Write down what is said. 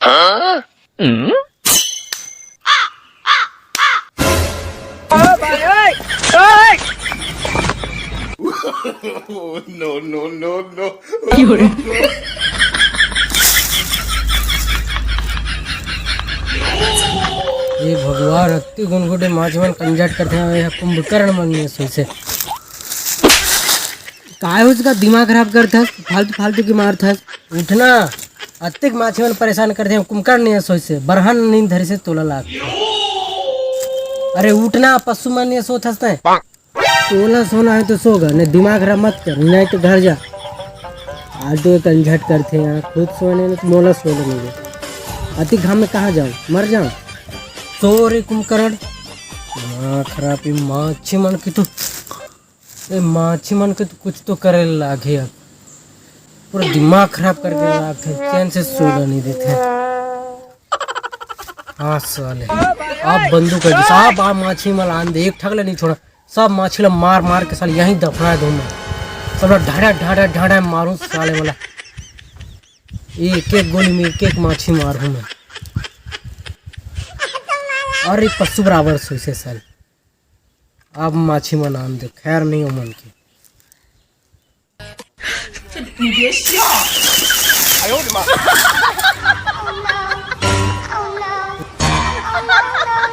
No, no, no, no. ये भगवान अति गुनगुटे माछ मन कंजट करते हैं कुंभकर्ण मन से काय उसका दिमाग खराब करता है फालतू फालतू की मारता है उठना अतिक माछी मन परेशान करते हैं कुंभकर्ण नहीं सोच से बरहन नींद धरे से तोला लाग अरे उठना पशु मन ये सोच हंसते हैं तोला सोना है तो सोगा नहीं दिमाग खराब मत कर नहीं तो घर जा आज तो कंजट करते हैं खुद सोने में तो मोला सोने मुझे अति घाम में कहाँ जाऊँ मर जाऊँ सो रे कुंभकर्ण माँ खराब ही माछी मन की तो माछी मन के तो कुछ तो करे लागे अब पूरा दिमाग खराब करके लागे चैन से सोना नहीं देते हाँ साले आप बंदूक है साहब आप माछी मल आन दे एक ठगले नहीं छोड़ा सब माछी मार मार के साले यहीं दफना दूँ मैं सब ढाढ़ा ढाढ़ा ढाढ़ा मारूं साले वाला एक एक गोली में एक एक माछी मारूं मैं और एक पशु बराबर सोचे साल अब माछी मन आन दे खैर नहीं हो मन की